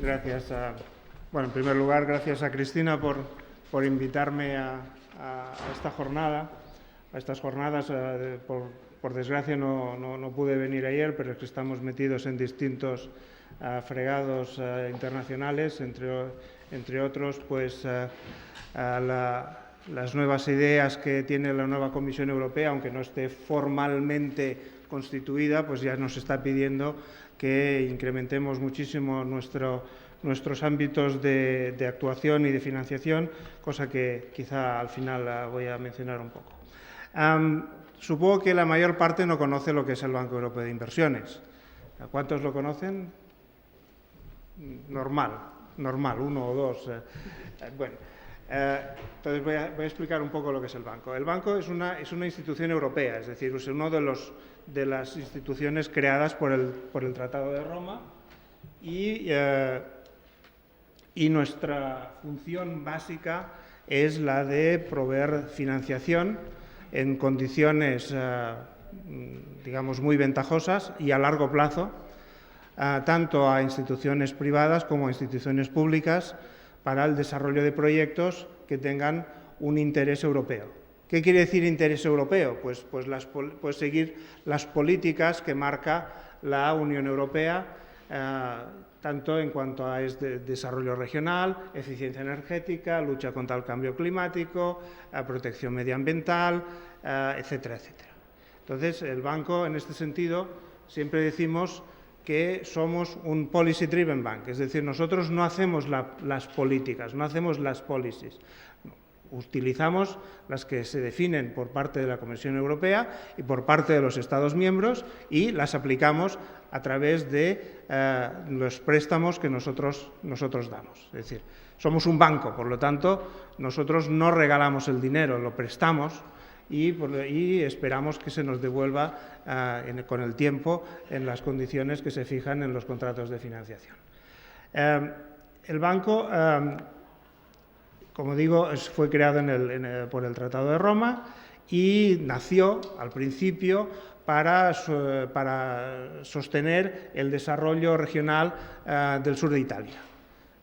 Gracias. Bueno, en primer lugar, gracias a Cristina por invitarme a esta jornada. A estas jornadas, por desgracia, no pude venir ayer, pero es que estamos metidos en distintos fregados internacionales, entre otros, pues las nuevas ideas que tiene la nueva Comisión Europea, aunque no esté formalmente constituida, pues ya nos está pidiendo que incrementemos muchísimo nuestros ámbitos de actuación y de financiación, cosa que quizá al final voy a mencionar un poco. Supongo que la mayor parte no conoce lo que es el Banco Europeo de Inversiones. ¿Cuántos lo conocen? Normal, uno o dos. Bueno, entonces voy a explicar un poco lo que es el banco. El banco es una institución europea, es decir, es una de las instituciones creadas por el Tratado de Roma y nuestra función básica es la de proveer financiación en condiciones, digamos, muy ventajosas y a largo plazo, tanto a instituciones privadas como a instituciones públicas para el desarrollo de proyectos que tengan un interés europeo. ¿Qué quiere decir interés europeo? Pues seguir las políticas que marca la Unión Europea, tanto en cuanto a desarrollo regional, eficiencia energética, lucha contra el cambio climático, protección medioambiental, etcétera, etcétera. Entonces, el banco, en este sentido, siempre decimos que somos un policy-driven bank, es decir, nosotros no hacemos las políticas, no hacemos las policies. Utilizamos las que se definen por parte de la Comisión Europea y por parte de los Estados miembros y las aplicamos a través de los préstamos que nosotros damos. Es decir, somos un banco, por lo tanto, nosotros no regalamos el dinero, lo prestamos y esperamos que se nos devuelva con el tiempo en las condiciones que se fijan en los contratos de financiación. El banco, como digo, fue creado por el Tratado de Roma y nació al principio para sostener el desarrollo regional del sur de Italia.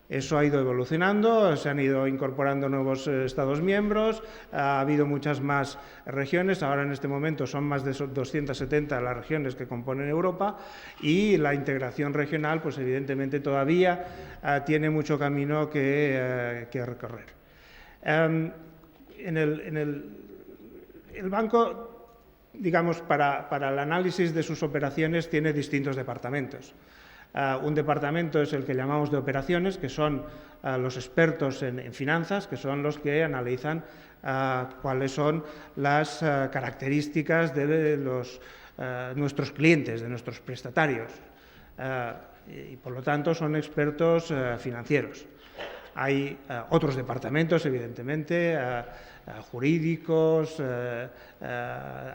Eso ha ido evolucionando, se han ido incorporando nuevos Estados miembros, ha habido muchas más regiones, ahora en este momento son más de 270 las regiones que componen Europa y la integración regional, pues evidentemente todavía tiene mucho camino que recorrer. El banco, digamos, para el análisis de sus operaciones tiene distintos departamentos. Un departamento es el que llamamos de operaciones, que son los expertos en finanzas, que son los que analizan cuáles son las características de nuestros clientes, de nuestros prestatarios, y por lo tanto son expertos financieros. Hay otros departamentos, evidentemente, jurídicos,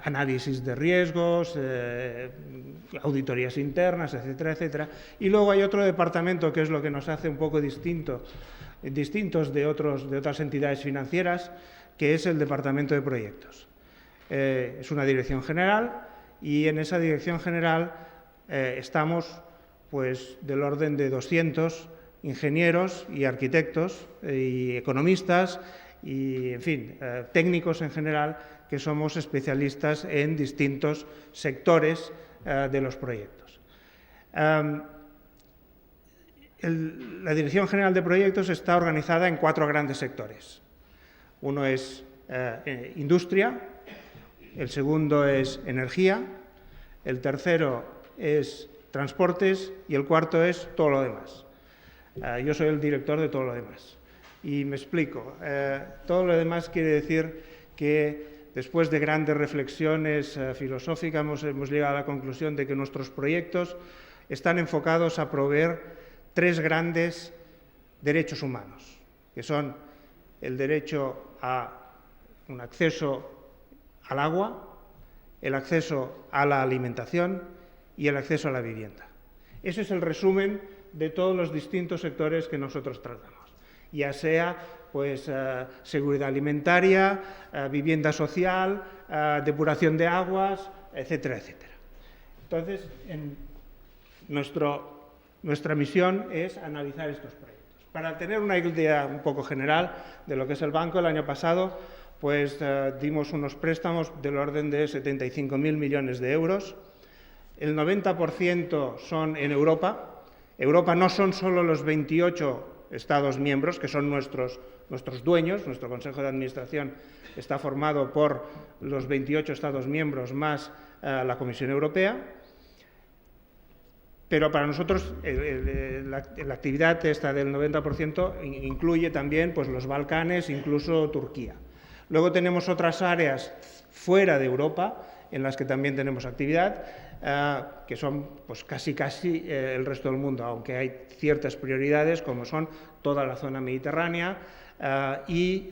análisis de riesgos, auditorías internas, etcétera, etcétera. Y luego hay otro departamento que es lo que nos hace un poco distintos de otras entidades financieras, que es el departamento de proyectos. Es una dirección general y en esa dirección general estamos pues, del orden de 200 ingenieros y arquitectos y economistas y, en fin, técnicos en general, que somos especialistas en distintos sectores de los proyectos. La Dirección General de Proyectos está organizada en 4 grandes sectores. Uno es industria, el segundo es energía, el tercero es transportes y el cuarto es todo lo demás. Yo soy el director de todo lo demás. Y me explico. Todo lo demás quiere decir que después de grandes reflexiones filosóficas hemos llegado a la conclusión de que nuestros proyectos están enfocados a proveer 3 grandes derechos humanos, que son el derecho a un acceso al agua, el acceso a la alimentación y el acceso a la vivienda. Ese es el resumen de todos los distintos sectores que nosotros tratamos, ya sea pues, seguridad alimentaria, vivienda social, depuración de aguas, etcétera, etcétera. Entonces, nuestro Nuestra misión es analizar estos proyectos. Para tener una idea un poco general de lo que es el banco, el año pasado pues dimos unos préstamos del orden de 75.000 millones de euros. El 90% son en Europa. Europa no son solo los 28 Estados miembros, que son nuestros dueños. Nuestro Consejo de Administración está formado por los 28 Estados miembros más la Comisión Europea. Pero para nosotros la actividad esta del 90% incluye también pues, los Balcanes, incluso Turquía. Luego tenemos otras áreas fuera de Europa en las que también tenemos actividad, que son pues, casi el resto del mundo, aunque hay ciertas prioridades como son toda la zona mediterránea y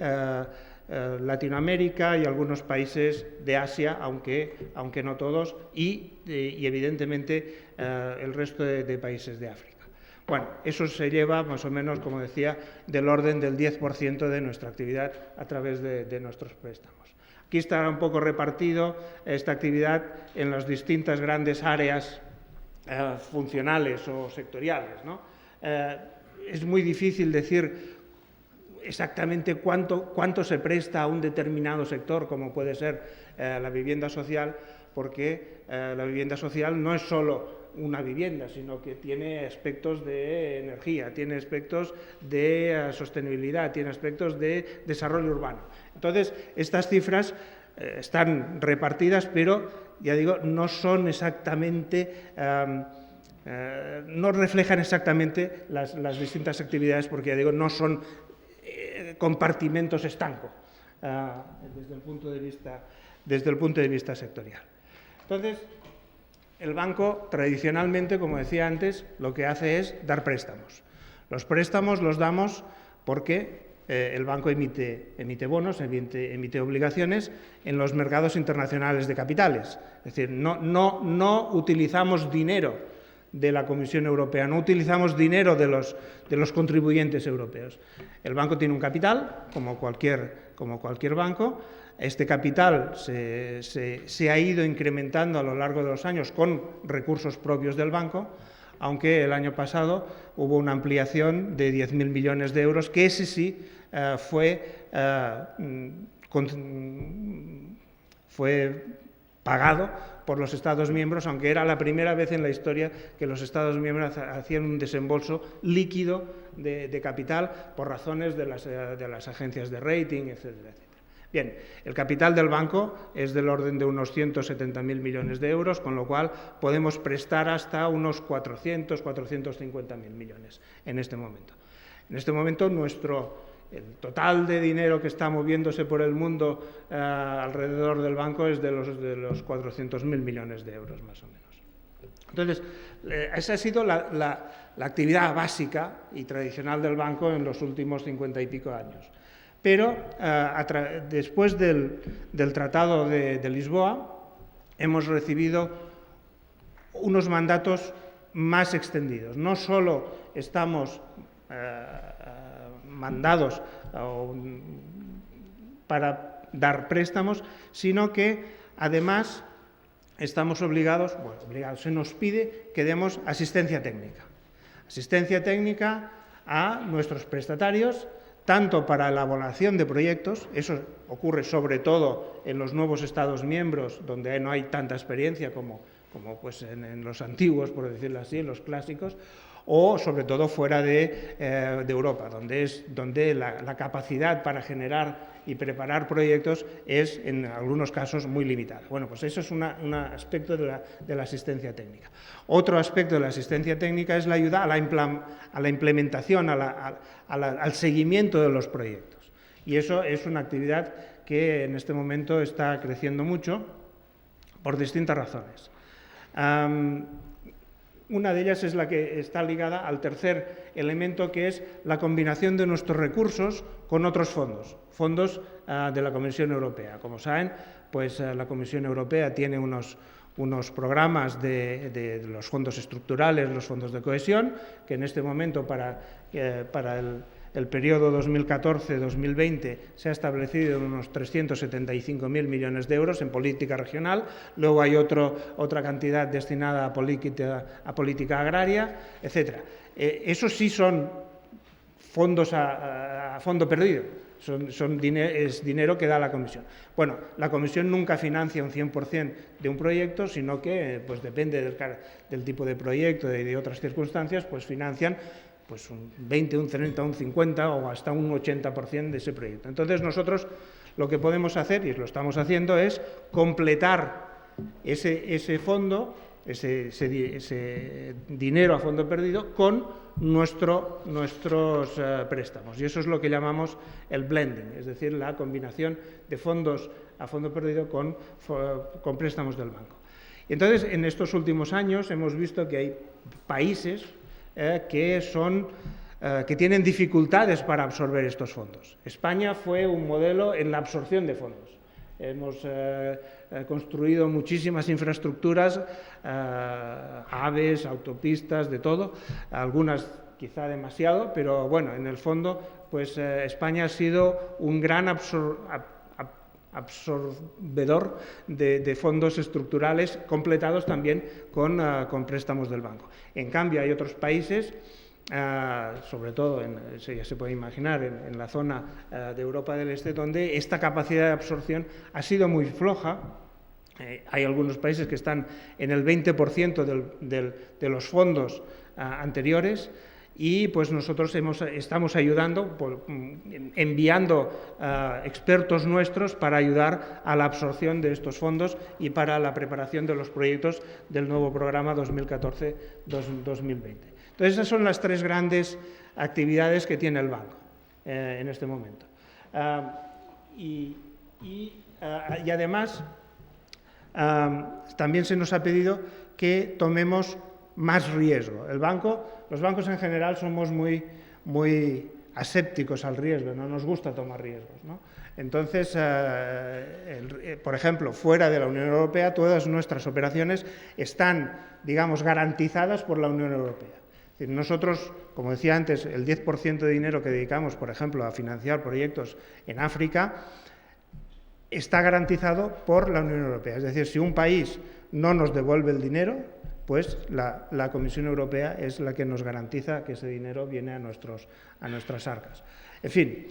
Latinoamérica y algunos países de Asia, aunque no todos, y evidentemente el resto de países de África. Bueno, eso se lleva más o menos, como decía, del orden del 10% de nuestra actividad a través de nuestros préstamos. Aquí está un poco repartido esta actividad en las distintas grandes áreas funcionales o sectoriales, ¿no? Es muy difícil decir exactamente cuánto se presta a un determinado sector, como puede ser la vivienda social, porque la vivienda social no es solo una vivienda, sino que tiene aspectos de energía, tiene aspectos de sostenibilidad, tiene aspectos de desarrollo urbano. Entonces, estas cifras están repartidas, pero, ya digo, no son exactamente, no reflejan exactamente las distintas actividades, porque, ya digo, no son compartimentos estanco desde el punto de vista sectorial. Entonces, el banco, tradicionalmente, como decía antes, lo que hace es dar préstamos. Los préstamos los damos porque el banco emite bonos, emite obligaciones en los mercados internacionales de capitales. Es decir, no utilizamos dinero de la Comisión Europea, no utilizamos dinero de los contribuyentes europeos. El banco tiene un capital, como cualquier banco. Este capital se ha ido incrementando a lo largo de los años con recursos propios del banco, aunque el año pasado hubo una ampliación de 10.000 millones de euros, que ese sí fue pagado por los Estados miembros, aunque era la primera vez en la historia que los Estados miembros hacían un desembolso líquido de capital por razones de las agencias de rating, etcétera, etcétera. Bien, el capital del banco es del orden de unos 170.000 millones de euros, con lo cual podemos prestar hasta unos 450.000 millones en este momento. En este momento el total de dinero que está moviéndose por el mundo alrededor del banco es de los 400.000 millones de euros, más o menos. Entonces, esa ha sido la actividad básica y tradicional del banco en los últimos 50 y pico años. Pero después del Tratado de Lisboa hemos recibido unos mandatos más extendidos. No solo estamos mandados para dar préstamos, sino que además estamos obligados, se nos pide que demos asistencia técnica a nuestros prestatarios, tanto para la elaboración de proyectos. Eso ocurre sobre todo en los nuevos Estados miembros, donde no hay tanta experiencia como pues en los antiguos, por decirlo así, en los clásicos, o sobre todo fuera de Europa, donde la capacidad para generar y preparar proyectos es, en algunos casos, muy limitada. Bueno, pues eso es un aspecto de la asistencia técnica. Otro aspecto de la asistencia técnica es la ayuda a la implementación, al seguimiento de los proyectos. Y eso es una actividad que en este momento está creciendo mucho por distintas razones. Una de ellas es la que está ligada al tercer elemento, que es la combinación de nuestros recursos con otros fondos de la Comisión Europea. Como saben, pues la Comisión Europea tiene unos programas de los fondos estructurales, los fondos de cohesión, que en este momento para el periodo 2014-2020 se ha establecido en unos 375.000 millones de euros en política regional, luego hay otra cantidad destinada a política agraria, etc. Esos sí son fondos a fondo perdido, es dinero que da la Comisión. Bueno, la Comisión nunca financia un 100% de un proyecto, sino que pues, depende del tipo de proyecto y de otras circunstancias, pues financian pues, un 20, un 30, un 50 o hasta un 80% de ese proyecto. Entonces, nosotros lo que podemos hacer, y lo estamos haciendo, es completar ese fondo, ese dinero a fondo perdido, con nuestros préstamos. Y eso es lo que llamamos el blending, es decir, la combinación de fondos a fondo perdido con préstamos del banco. Y entonces, en estos últimos años hemos visto que hay países que tienen dificultades para absorber estos fondos. España fue un modelo en la absorción de fondos. Hemos construido muchísimas infraestructuras, AVEs, autopistas, de todo, algunas quizá demasiado, pero bueno, en el fondo, pues España ha sido un gran absorbedor de fondos estructurales completados también con préstamos del banco. En cambio, hay otros países, sobre todo, ya se puede imaginar, en la zona de Europa del Este, donde esta capacidad de absorción ha sido muy floja. Hay algunos países que están en el 20% de los fondos anteriores, y pues nosotros estamos ayudando, enviando expertos nuestros para ayudar a la absorción de estos fondos y para la preparación de los proyectos del nuevo programa 2014-2020. Entonces, esas son las tres grandes actividades que tiene el banco en este momento. Y además, también se nos ha pedido que tomemos más riesgo. Los bancos en general somos muy asépticos al riesgo, no nos gusta tomar riesgos, ¿no? Entonces, por ejemplo, fuera de la Unión Europea, todas nuestras operaciones están, digamos, garantizadas por la Unión Europea. Es decir, nosotros, como decía antes, el 10% de dinero que dedicamos, por ejemplo, a financiar proyectos en África, está garantizado por la Unión Europea. Es decir, si un país no nos devuelve el dinero, pues la Comisión Europea es la que nos garantiza que ese dinero viene a nuestras arcas. En fin,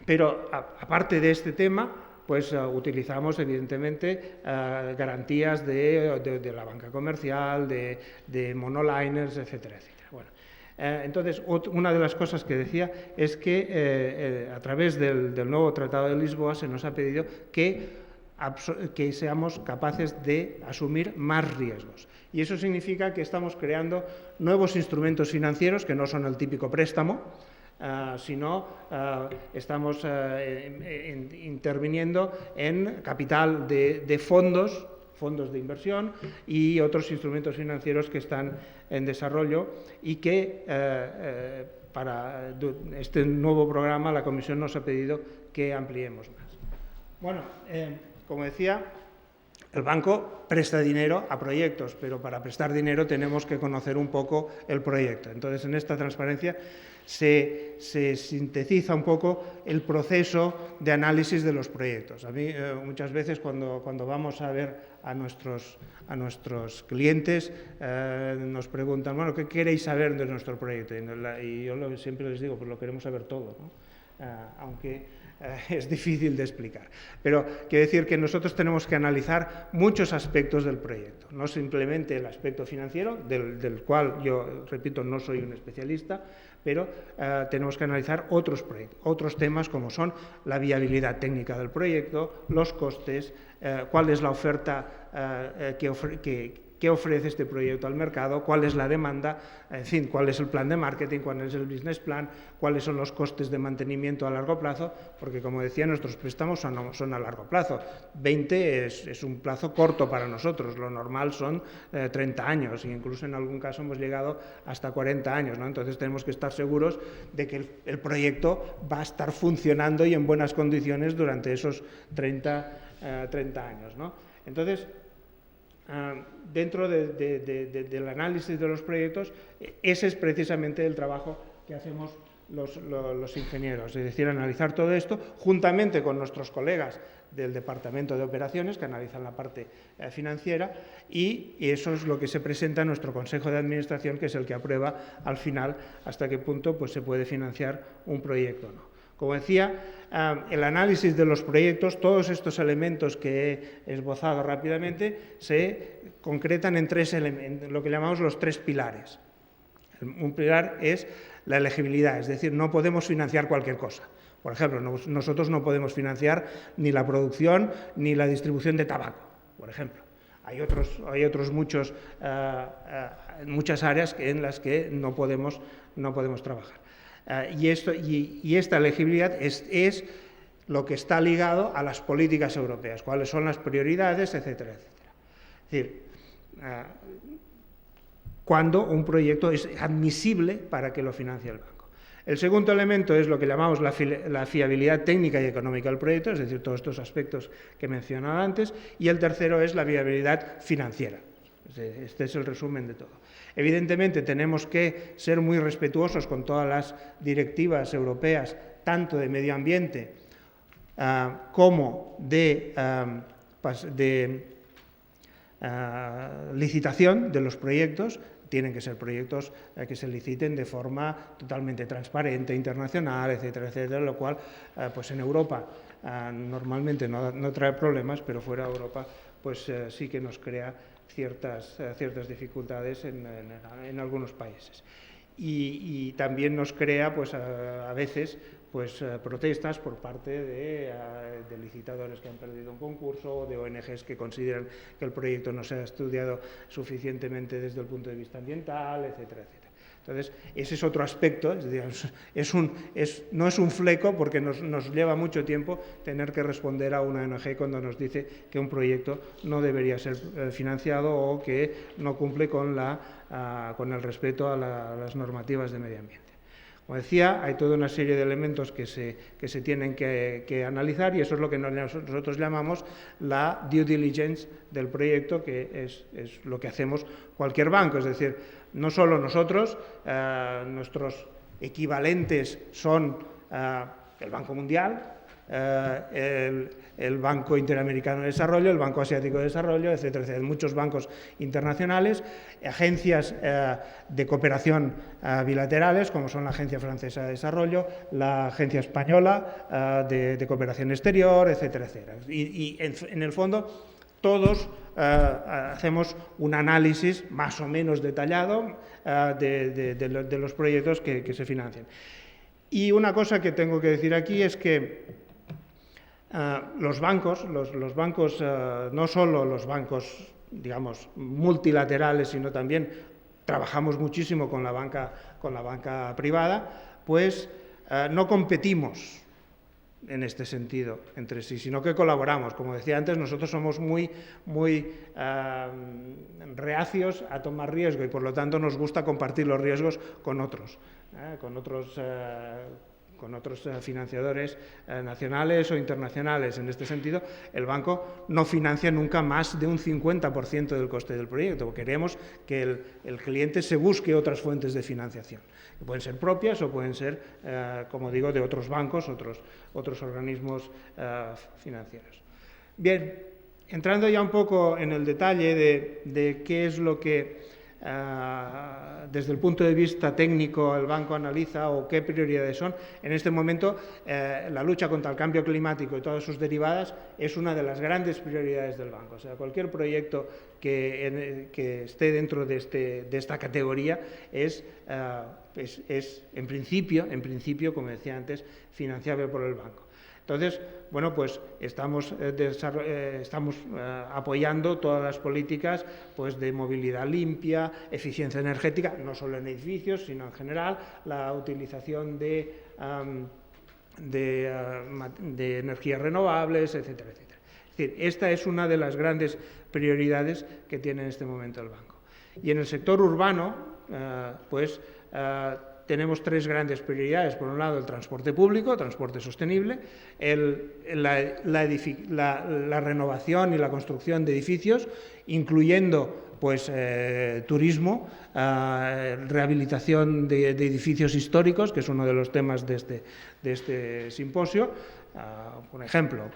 pero aparte de este tema, pues utilizamos evidentemente garantías de la banca comercial, de monoliners, etcétera, etcétera. Bueno, entonces, una de las cosas que decía es que a través del nuevo Tratado de Lisboa se nos ha pedido que seamos capaces de asumir más riesgos. Y eso significa que estamos creando nuevos instrumentos financieros que no son el típico préstamo, sino estamos interviniendo en capital de fondos de inversión y otros instrumentos financieros que están en desarrollo y que para este nuevo programa la Comisión nos ha pedido que ampliemos más. Bueno, como decía, el banco presta dinero a proyectos, pero para prestar dinero tenemos que conocer un poco el proyecto. Entonces, en esta transparencia se sintetiza un poco el proceso de análisis de los proyectos. A mí, muchas veces, cuando vamos a ver a nuestros clientes, nos preguntan, bueno, ¿qué queréis saber de nuestro proyecto? Y yo siempre les digo, pues lo queremos saber todo, ¿no? Aunque es difícil de explicar. Pero quiero decir que nosotros tenemos que analizar muchos aspectos del proyecto, no simplemente el aspecto financiero, del cual yo, repito, no soy un especialista, pero tenemos que analizar otros temas como son la viabilidad técnica del proyecto, los costes, cuál es la oferta que ofrece este proyecto al mercado, cuál es la demanda, en fin, cuál es el plan de marketing, cuál es el business plan, cuáles son los costes de mantenimiento a largo plazo, porque, como decía, nuestros préstamos son a largo plazo. 20 es un plazo corto para nosotros, lo normal son 30 años, e incluso en algún caso hemos llegado hasta 40 años, ¿no? Entonces tenemos que estar seguros de que el proyecto va a estar funcionando y en buenas condiciones durante esos 30 años, ¿no? Entonces, dentro del análisis de los proyectos, ese es precisamente el trabajo que hacemos los ingenieros, es decir, analizar todo esto juntamente con nuestros colegas del Departamento de Operaciones, que analizan la parte financiera, y eso es lo que se presenta en nuestro Consejo de Administración, que es el que aprueba al final hasta qué punto pues, se puede financiar un proyecto o no. Como decía, el análisis de los proyectos, todos estos elementos que he esbozado rápidamente, se concretan en tres elementos, lo que llamamos los tres pilares. Un pilar es la elegibilidad, es decir, no podemos financiar cualquier cosa. Por ejemplo, nosotros no podemos financiar ni la producción ni la distribución de tabaco, por ejemplo. Hay muchas áreas en las que no podemos trabajar. Y esta elegibilidad es lo que está ligado a las políticas europeas, cuáles son las prioridades, etcétera, etcétera. Es decir, cuando un proyecto es admisible para que lo financie el banco. El segundo elemento es lo que llamamos la fiabilidad técnica y económica del proyecto, es decir, todos estos aspectos que he mencionado antes, y el tercero es la viabilidad financiera. Este es el resumen de todo. Evidentemente, tenemos que ser muy respetuosos con todas las directivas europeas, tanto de medio ambiente como de licitación de los proyectos. Tienen que ser proyectos que se liciten de forma totalmente transparente, internacional, etcétera, etcétera, lo cual pues en Europa normalmente no trae problemas, pero fuera de Europa pues sí que nos crea ciertas dificultades en algunos países. Y también nos crea pues a veces pues protestas por parte de licitadores que han perdido un concurso o de ONGs que consideran que el proyecto no se ha estudiado suficientemente desde el punto de vista ambiental, etcétera, etcétera. Entonces, ese es otro aspecto, es decir, no es un fleco porque nos lleva mucho tiempo tener que responder a una ONG cuando nos dice que un proyecto no debería ser financiado o que no cumple con el respeto a las normativas de medio ambiente. Como decía, hay toda una serie de elementos que se tienen que analizar y eso es lo que nosotros llamamos la due diligence del proyecto, que es lo que hacemos cualquier banco. Es decir, no solo nosotros, nuestros equivalentes son el Banco Mundial, el Banco Interamericano de Desarrollo, el Banco Asiático de Desarrollo, etcétera, etcétera. Muchos bancos internacionales, agencias de cooperación bilaterales, como son la Agencia Francesa de Desarrollo, la Agencia Española de Cooperación Exterior, etcétera, etcétera. Y en el fondo, todos hacemos un análisis más o menos detallado de los proyectos que se financian. Y una cosa que tengo que decir aquí es que los bancos, no solo los bancos, digamos, multilaterales, sino también trabajamos muchísimo con la banca privada, pues no competimos en este sentido entre sí, sino que colaboramos. Como decía antes, nosotros somos muy reacios a tomar riesgo y por lo tanto nos gusta compartir los riesgos con otros financiadores nacionales o internacionales. En este sentido, el banco no financia nunca más de un 50% del coste del proyecto, porque queremos que el cliente se busque otras fuentes de financiación, que pueden ser propias o pueden ser, como digo, de otros bancos, otros organismos financieros. Bien, entrando ya un poco en el detalle de qué es lo que desde el punto de vista técnico el banco analiza o qué prioridades son. En este momento la lucha contra el cambio climático y todas sus derivadas es una de las grandes prioridades del banco. O sea, cualquier proyecto que esté dentro de esta categoría es en principio, como decía antes, financiable por el banco. Entonces, bueno, pues estamos apoyando todas las políticas pues, de movilidad limpia, eficiencia energética, no solo en edificios, sino en general, la utilización de energías renovables, etcétera, etcétera. Es decir, esta es una de las grandes prioridades que tiene en este momento el banco. Y en el sector urbano, tenemos tres grandes prioridades. Por un lado, el transporte público, transporte sostenible, la renovación y la construcción de edificios, incluyendo pues turismo, rehabilitación de edificios históricos, que es uno de los temas de este simposio. Por ejemplo,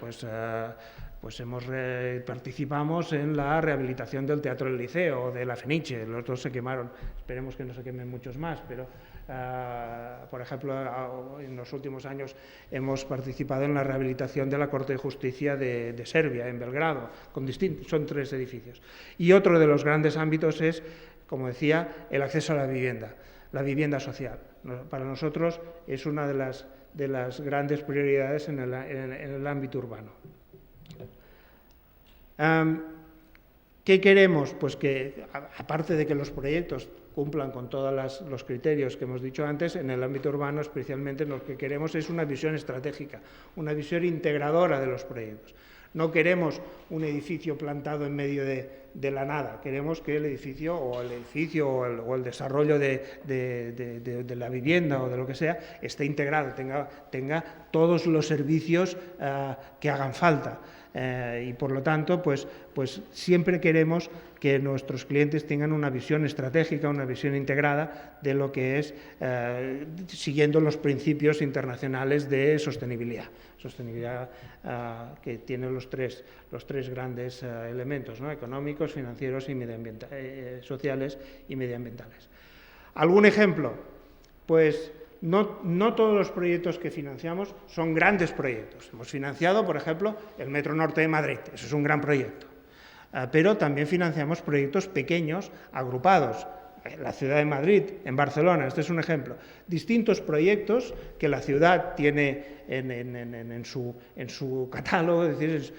participamos en la rehabilitación del Teatro del Liceo o de la Fenice. Los dos se quemaron, esperemos que no se quemen muchos más, pero por ejemplo, en los últimos años hemos participado en la rehabilitación de la Corte de Justicia de Serbia, en Belgrado, son 3 edificios. Y otro de los grandes ámbitos es, como decía, el acceso a la vivienda social. Para nosotros es una de las grandes prioridades en el ámbito urbano. ¿Qué queremos? Pues que, aparte de que los proyectos cumplan con todos los criterios que hemos dicho antes, en el ámbito urbano especialmente lo que queremos es una visión estratégica, una visión integradora de los proyectos. No queremos un edificio plantado en medio de la nada, queremos que el edificio o el desarrollo de la vivienda o de lo que sea esté integrado, tenga todos los servicios que hagan falta. Y por lo tanto, pues siempre queremos que nuestros clientes tengan una visión estratégica, una visión integrada de lo que es, siguiendo los principios internacionales de sostenibilidad que tiene los tres grandes elementos, ¿no? Económicos, financieros y sociales y medioambientales. ¿Algún ejemplo? Pues no todos los proyectos que financiamos son grandes proyectos. Hemos financiado, por ejemplo, el Metro Norte de Madrid, eso es un gran proyecto. Pero también financiamos proyectos pequeños, agrupados. La ciudad de Madrid, en Barcelona, este es un ejemplo. Distintos proyectos que la ciudad tiene en su catálogo, es decir,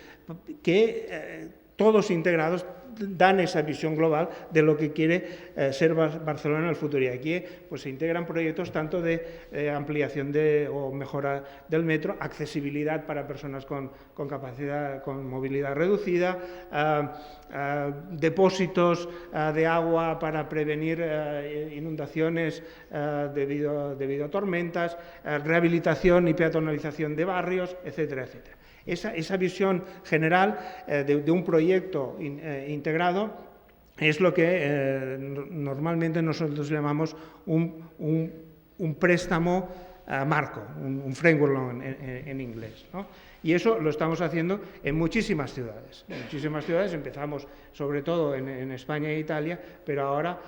que todos integrados dan esa visión global de lo que quiere ser Barcelona en el futuro. Y aquí pues, se integran proyectos tanto de ampliación o mejora del metro, accesibilidad para personas con movilidad reducida, depósitos de agua para prevenir inundaciones debido a tormentas, rehabilitación y peatonalización de barrios, etcétera, etcétera. Esa visión general de un proyecto integrado es lo que normalmente nosotros llamamos un préstamo marco, un framework loan en inglés, ¿no? Y eso lo estamos haciendo en muchísimas ciudades. En muchísimas ciudades empezamos sobre todo en España e Italia, pero ahora,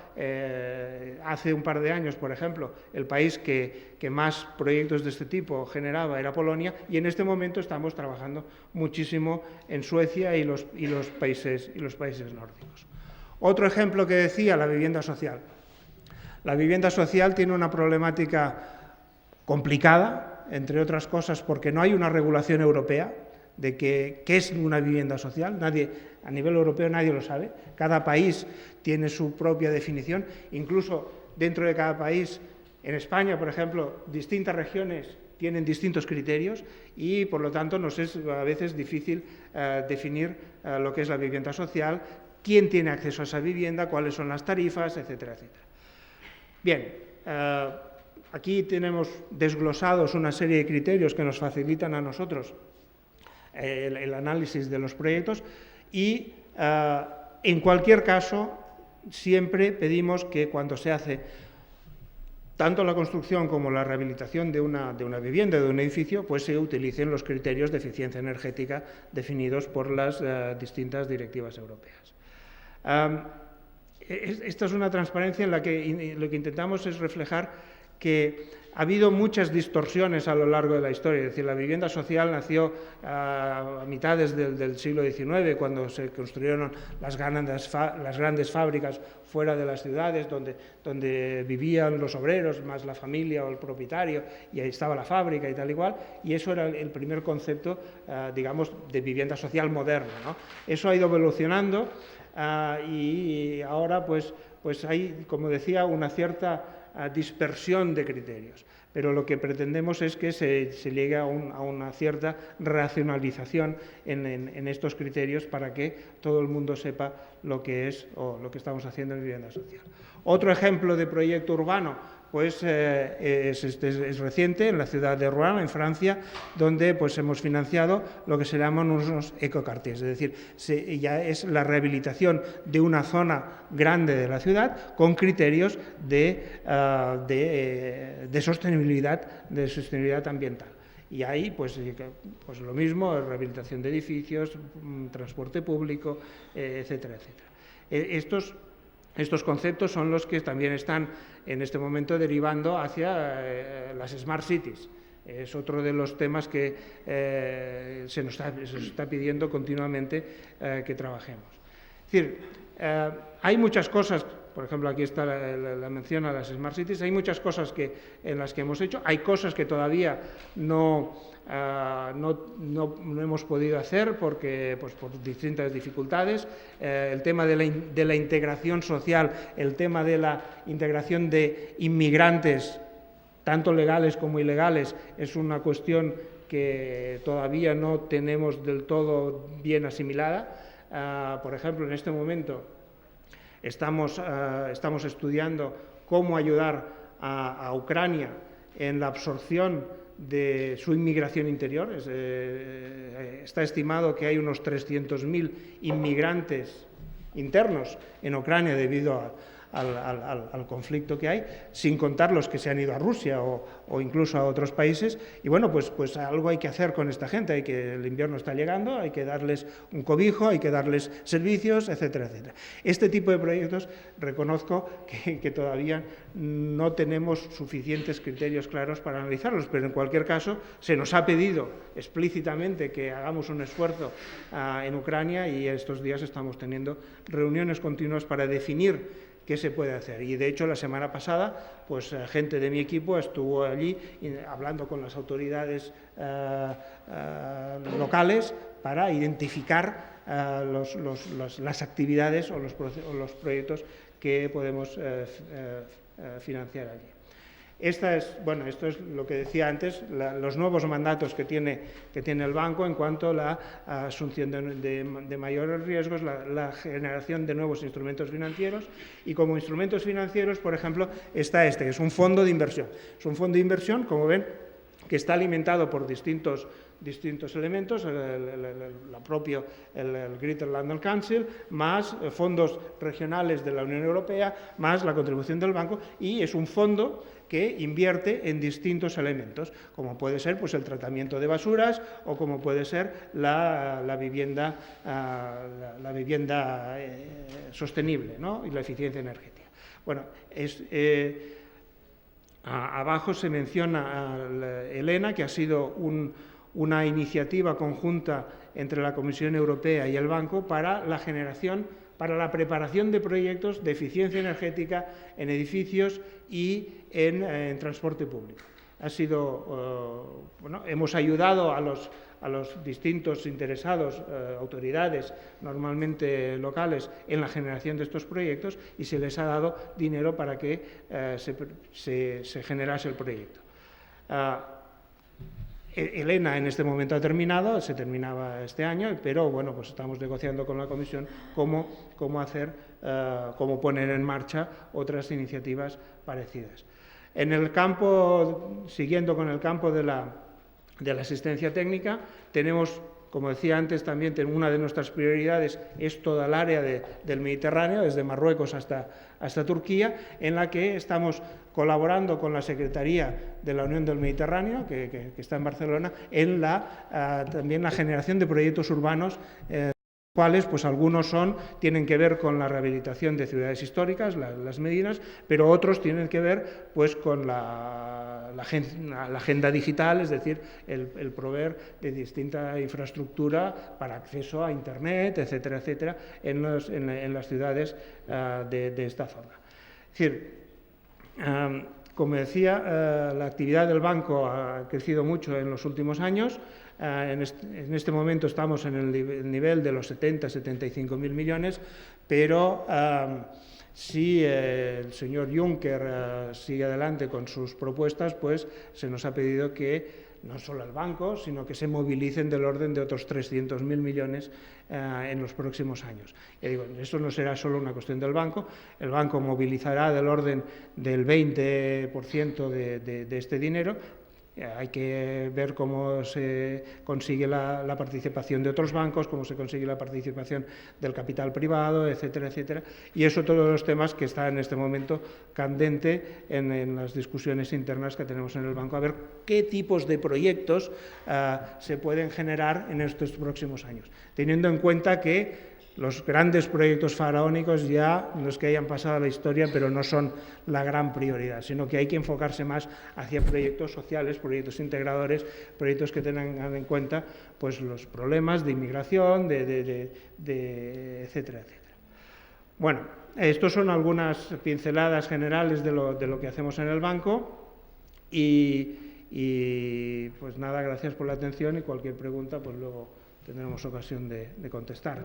hace un par de años, por ejemplo, el país que más proyectos de este tipo generaba era Polonia, y en este momento estamos trabajando muchísimo en Suecia y los países nórdicos. Otro ejemplo que decía, la vivienda social. La vivienda social tiene una problemática complicada, entre otras cosas porque no hay una regulación europea de qué es una vivienda social. A nivel europeo nadie lo sabe. Cada país tiene su propia definición. Incluso dentro de cada país, en España, por ejemplo, distintas regiones tienen distintos criterios y, por lo tanto, nos es a veces difícil definir lo que es la vivienda social, quién tiene acceso a esa vivienda, cuáles son las tarifas, etcétera, etcétera. Bien, aquí tenemos desglosados una serie de criterios que nos facilitan a nosotros el análisis de los proyectos y, en cualquier caso, siempre pedimos que cuando se hace tanto la construcción como la rehabilitación de una vivienda, de un edificio, pues se utilicen los criterios de eficiencia energética definidos por las distintas directivas europeas. Esta es una transparencia en la que lo que intentamos es reflejar que ha habido muchas distorsiones a lo largo de la historia. Es decir, la vivienda social nació a mitades del siglo XIX, cuando se construyeron las grandes fábricas fuera de las ciudades, donde vivían los obreros, más la familia o el propietario, y ahí estaba la fábrica y tal y cual, y eso era el primer concepto, digamos, de vivienda social moderna, ¿no? Eso ha ido evolucionando y ahora pues hay, como decía, una cierta dispersión de criterios, pero lo que pretendemos es que se llegue a una cierta racionalización en estos criterios para que todo el mundo sepa lo que es o lo que estamos haciendo en vivienda social. Otro ejemplo de proyecto urbano, pues es reciente, en la ciudad de Rouen, en Francia, donde pues hemos financiado lo que se llaman unos ecocartiers, es decir, ya es la rehabilitación de una zona grande de la ciudad con criterios de sostenibilidad ambiental. Y ahí, pues lo mismo, rehabilitación de edificios, transporte público, etcétera, etcétera. Estos conceptos son los que también están en este momento derivando hacia las Smart Cities. Es otro de los temas que se nos está pidiendo continuamente que trabajemos. Es decir, hay muchas cosas, por ejemplo, aquí está la mención a las Smart Cities, hay muchas cosas en las que hemos hecho, hay cosas que todavía no hemos podido hacer porque, pues, por distintas dificultades. El tema de la integración social, el tema de la integración de inmigrantes, tanto legales como ilegales, es una cuestión que todavía no tenemos del todo bien asimilada. Por ejemplo, en este momento estamos estudiando cómo ayudar a Ucrania en la absorción de su inmigración interior. Está estimado que hay unos 300.000 inmigrantes internos en Ucrania debido al conflicto que hay, sin contar los que se han ido a Rusia o incluso a otros países. Y bueno, pues algo hay que hacer con esta gente. El invierno está llegando, hay que darles un cobijo, hay que darles servicios, etcétera, etcétera. Este tipo de proyectos reconozco que todavía no tenemos suficientes criterios claros para analizarlos, pero en cualquier caso se nos ha pedido explícitamente que hagamos un esfuerzo en Ucrania, y estos días estamos teniendo reuniones continuas para definir qué se puede hacer. Y de hecho la semana pasada, pues gente de mi equipo estuvo allí hablando con las autoridades locales para identificar las actividades o los proyectos que podemos financiar allí. Esto es lo que decía antes, los nuevos mandatos que tiene el banco en cuanto a la asunción de mayores riesgos, la generación de nuevos instrumentos financieros, y como instrumentos financieros, por ejemplo, está que es un fondo de inversión. Es un fondo de inversión, como ven, que está alimentado por distintos elementos, el Greater London Council, más fondos regionales de la Unión Europea, más la contribución del banco, y es un fondo que invierte en distintos elementos, como puede ser pues el tratamiento de basuras o como puede ser la vivienda sostenible, ¿no? Y la eficiencia energética. Bueno, abajo se menciona Elena, que ha sido una iniciativa conjunta entre la Comisión Europea y el banco para la preparación de proyectos de eficiencia energética en edificios y en transporte público. Hemos ayudado a los distintos interesados, autoridades normalmente locales, en la generación de estos proyectos, y se les ha dado dinero para que se generase el proyecto. Elena en este momento ha terminado, se terminaba este año, pero bueno, pues estamos negociando con la Comisión cómo poner en marcha otras iniciativas parecidas. En el campo, siguiendo con el campo de la asistencia técnica, tenemos, como decía antes, también una de nuestras prioridades es toda el área del Mediterráneo, desde Marruecos hasta Turquía, en la que estamos colaborando con la Secretaría de la Unión del Mediterráneo, que está en Barcelona, en también la generación de proyectos urbanos, cuales pues algunos tienen que ver con la rehabilitación de ciudades históricas, las medinas, pero otros tienen que ver pues con la agenda digital, es decir, el proveer de distinta infraestructura para acceso a Internet, etcétera, etcétera, en las ciudades de esta zona. Es decir, como decía, la actividad del banco ha crecido mucho en los últimos años. En este momento estamos en el nivel de los 70-75.000 millones, pero si el señor Juncker sigue adelante con sus propuestas, pues se nos ha pedido que no solo el banco, sino que se movilicen del orden de otros 300.000 millones en los próximos años. Ya digo, esto no será solo una cuestión del banco, el banco movilizará del orden del 20% de este dinero. Hay que ver cómo se consigue la participación de otros bancos, cómo se consigue la participación del capital privado, etcétera, etcétera. Y eso todos los temas que están en este momento candente en las discusiones internas que tenemos en el banco, a ver qué tipos de proyectos se pueden generar en estos próximos años, teniendo en cuenta que los grandes proyectos faraónicos ya los que hayan pasado a la historia, pero no son la gran prioridad, sino que hay que enfocarse más hacia proyectos sociales, proyectos integradores, proyectos que tengan en cuenta pues, los problemas de inmigración, etcétera, etcétera. Bueno, estos son algunas pinceladas generales de lo que hacemos en el banco y pues nada, gracias por la atención y cualquier pregunta pues luego tendremos ocasión de contestar.